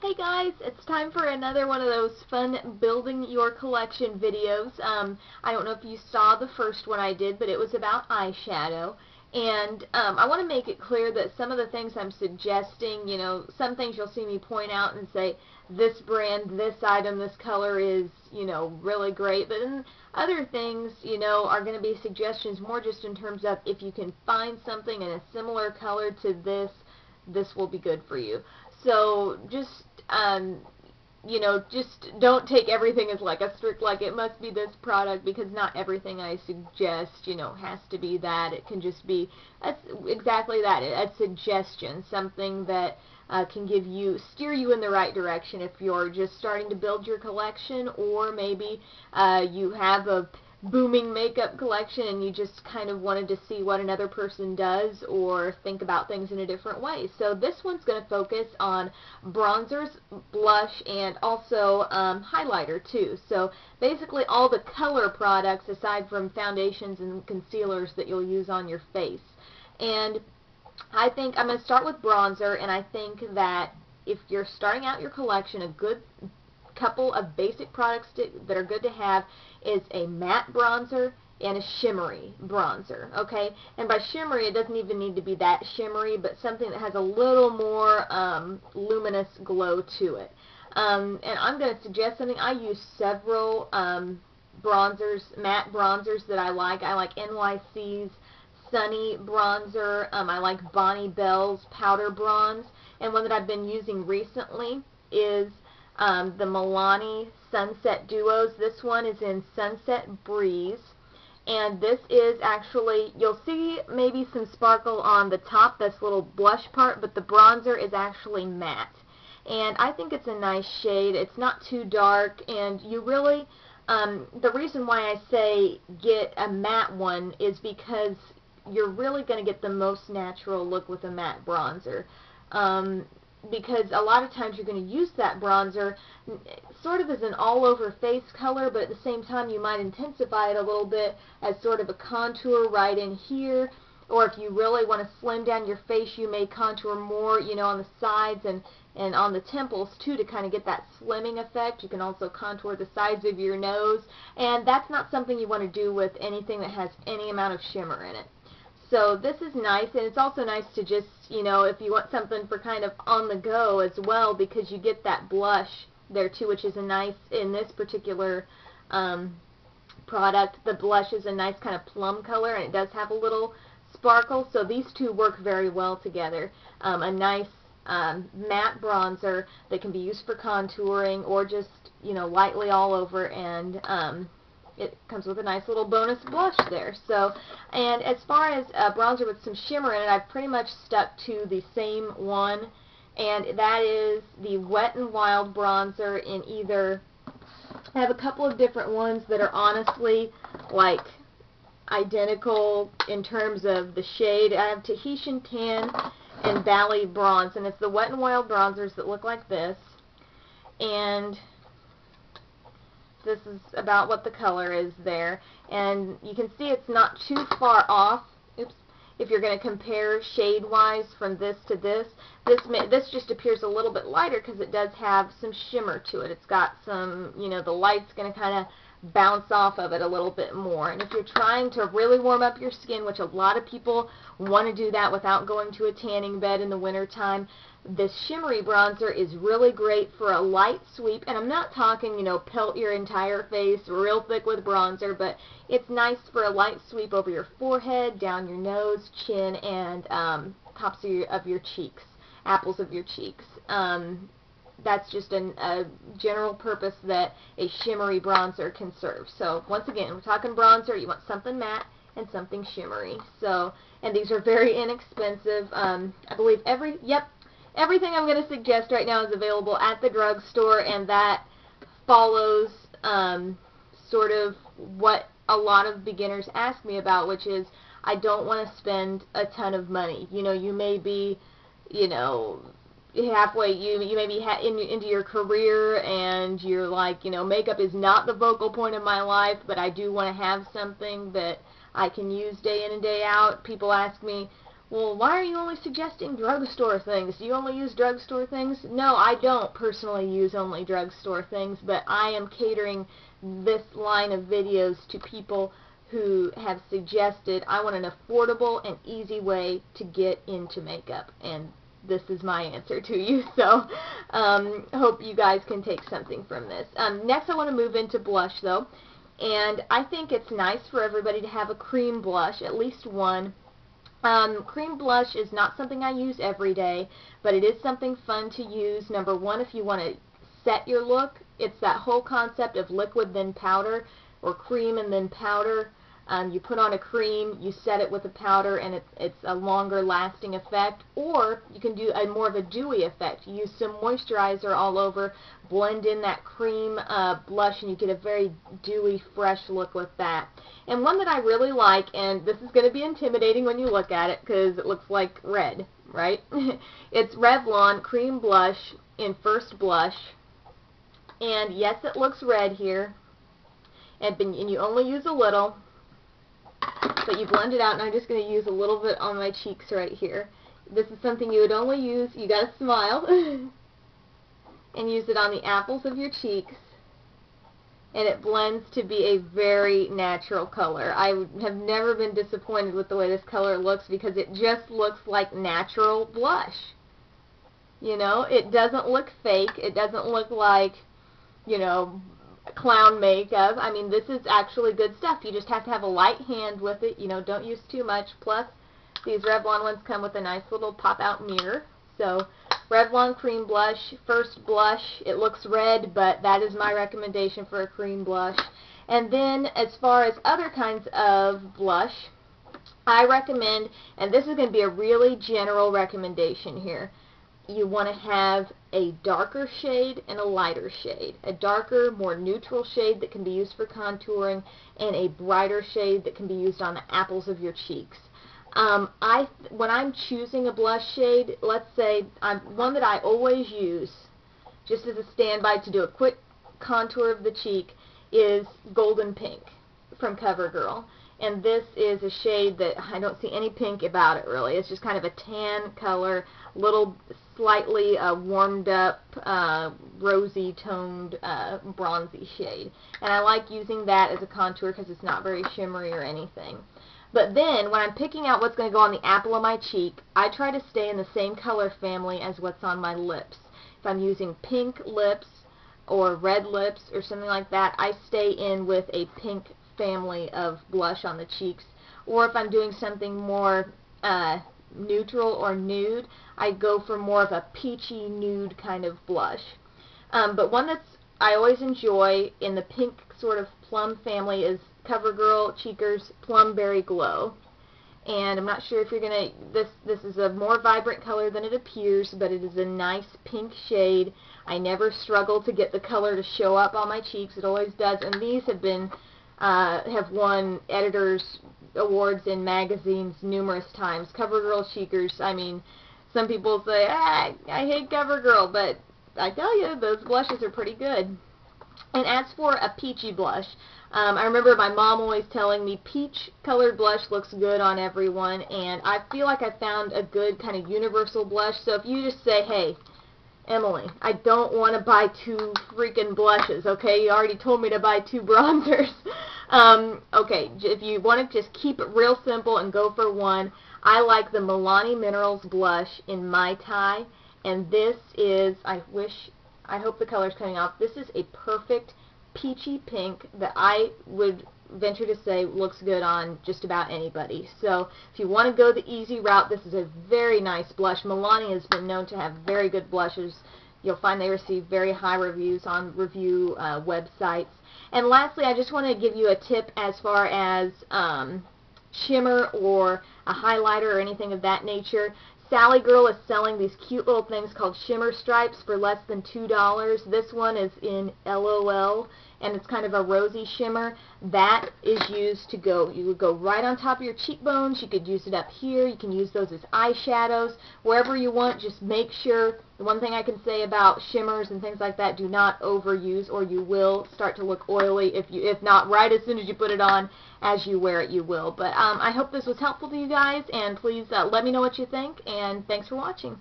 Hey guys, it's time for another one of those fun building your collection videos. I don't know if you saw the first one I did, but it was about eyeshadow. And I want to make it clear that some of the things I'm suggesting, some things you'll see me point out and say, this brand, this item, this color is, really great. But then other things, are going to be suggestions more just in terms of if you can find something in a similar color to this will be good for you. So just just don't take everything as like a strict, like it must be this product, because not everything I suggest, has to be that. It can just be exactly that, a suggestion, something that can steer you in the right direction if you're just starting to build your collection, or maybe you have a booming makeup collection and you just kind of wanted to see what another person does or think about things in a different way. So this one's going to focus on bronzers, blush, and also highlighter too. So basically all the color products aside from foundations and concealers that you'll use on your face. And I think I'm going to start with bronzer, and I think that if you're starting out your collection, a good couple of basic products that are good to have is a matte bronzer and a shimmery bronzer, okay? And by shimmery, it doesn't even need to be that shimmery, but something that has a little more luminous glow to it. And I'm going to suggest something. I use several bronzers, matte bronzers that I like. I like NYC's Sunny bronzer. I like Bonnie Bell's Powder Bronze. And one that I've been using recently is the Milani Sunset Duos. This one is in Sunset Breeze, and this is actually, you'll see maybe some sparkle on the top, this little blush part, but the bronzer is actually matte. And I think it's a nice shade. It's not too dark, and you really, the reason why I say get a matte one is because you're really going to get the most natural look with a matte bronzer. Because a lot of times you're going to use that bronzer sort of as an all-over face color, but at the same time you might intensify it a little bit as sort of a contour right in here. Or if you really want to slim down your face, you may contour more, on the sides and on the temples too, to kind of get that slimming effect. You can also contour the sides of your nose, and that's not something you want to do with anything that has any amount of shimmer in it. So this is nice, and it's also nice to just, if you want something for kind of on the go as well, because you get that blush there too, which is a nice, in this particular product, the blush is a nice kind of plum color, and it does have a little sparkle, so these two work very well together. A nice matte bronzer that can be used for contouring or just, lightly all over, and it comes with a nice little bonus blush there. So, and as far as a bronzer with some shimmer in it, I've pretty much stuck to the same one, and that is the Wet n Wild bronzer in either, I have a couple of different ones that are honestly like identical in terms of the shade. I have Tahitian Tan and Bali Bronze, and it's the Wet n Wild bronzers that look like this, and this is about what the color is there, and you can see it's not too far off. Oops. If you're going to compare shade-wise from this to this, this just appears a little bit lighter because it does have some shimmer to it. It's got some, the light's going to kind of bounce off of it a little bit more. And if you're trying to really warm up your skin, which a lot of people want to do that without going to a tanning bed in the wintertime, this shimmery bronzer is really great for a light sweep. And I'm not talking, pelt your entire face real thick with bronzer, but it's nice for a light sweep over your forehead, down your nose, chin, and tops of your cheeks, apples of your cheeks. That's just a general purpose that a shimmery bronzer can serve. So once again, we're talking bronzer, you want something matte and something shimmery. So, and these are very inexpensive. I believe everything I'm going to suggest right now is available at the drugstore, and that follows sort of what a lot of beginners ask me about, which is I don't want to spend a ton of money. You may be, halfway, you may be into your career, and you're like, makeup is not the focal point of my life, but I do want to have something that I can use day in and day out. People ask me, well, why are you only suggesting drugstore things? Do you only use drugstore things? No, I don't personally use only drugstore things, but I am catering this line of videos to people who have suggested I want an affordable and easy way to get into makeup, and this is my answer to you. So hope you guys can take something from this. Next I want to move into blush though, and I think it's nice for everybody to have a cream blush, at least one. Cream blush is not something I use every day, but it is something fun to use. Number one, if you want to set your look, it's that whole concept of liquid then powder, or cream and then powder. You put on a cream, you set it with a powder, and it's a longer lasting effect. Or you can do a more of a dewy effect. You use some moisturizer all over, blend in that cream blush, and you get a very dewy, fresh look with that. And one that I really like, and this is going to be intimidating when you look at it because it looks like red, right? It's Revlon Cream Blush in First Blush. And yes, it looks red here, and you only use a little. But you blend it out, and I'm just going to use a little bit on my cheeks right here. This is something you would only use, you got to smile, and use it on the apples of your cheeks. And it blends to be a very natural color. I have never been disappointed with the way this color looks because it just looks like natural blush. You know, it doesn't look fake. It doesn't look like, you know, clown makeup. I mean, this is actually good stuff. You just have to have a light hand with it. You know, don't use too much. Plus, these Revlon ones come with a nice little pop-out mirror. So, Revlon Cream Blush, First Blush. It looks red, but that is my recommendation for a cream blush. And then, as far as other kinds of blush, I recommend, and this is going to be a really general recommendation here, you want to have a darker shade and a lighter shade. A darker, more neutral shade that can be used for contouring, and a brighter shade that can be used on the apples of your cheeks. When I'm choosing a blush shade, let's say one that I always use, just as a standby to do a quick contour of the cheek, is Golden Pink from CoverGirl. And this is a shade that I don't see any pink about it really. It's just kind of a tan color, little slightly warmed up, rosy toned, bronzy shade. And I like using that as a contour because it's not very shimmery or anything. But then, when I'm picking out what's going to go on the apple of my cheek, I try to stay in the same color family as what's on my lips. If I'm using pink lips or red lips or something like that, I stay in with a pink family of blush on the cheeks. Or if I'm doing something more neutral or nude, I go for more of a peachy nude kind of blush. But one that's I always enjoy in the pink sort of plum family is CoverGirl Cheekers Plum Berry Glow. And I'm not sure if you're going to, this is a more vibrant color than it appears, but it is a nice pink shade. I never struggle to get the color to show up on my cheeks. It always does. And these have been, have won editors' awards in magazines numerous times. CoverGirl Cheekers, I mean, some people say, I hate CoverGirl, but I tell you, those blushes are pretty good. And as for a peachy blush, I remember my mom always telling me peach colored blush looks good on everyone, and I feel like I found a good kind of universal blush. So if you just say, hey, Emily, I don't want to buy 2 freaking blushes, okay? You already told me to buy 2 bronzers. Okay, if you want to just keep it real simple and go for one, I like the Milani Minerals blush in Mai Tai, and this is, I hope the color's coming off, this is a perfect peachy pink that I would venture to say looks good on just about anybody. So if you want to go the easy route, this is a very nice blush. Milani has been known to have very good blushes. You'll find they receive very high reviews on review websites. And lastly, I just want to give you a tip as far as shimmer or a highlighter or anything of that nature. Sally Girl is selling these cute little things called shimmer stripes for less than $2. This one is in LOL, and it's kind of a rosy shimmer, that is used to go, you would go right on top of your cheekbones. You could use it up here. You can use those as eyeshadows, wherever you want. Just make sure, the one thing I can say about shimmers and things like that, do not overuse, or you will start to look oily. If not right as soon as you put it on, as you wear it you will. But I hope this was helpful to you guys, and please let me know what you think, and thanks for watching.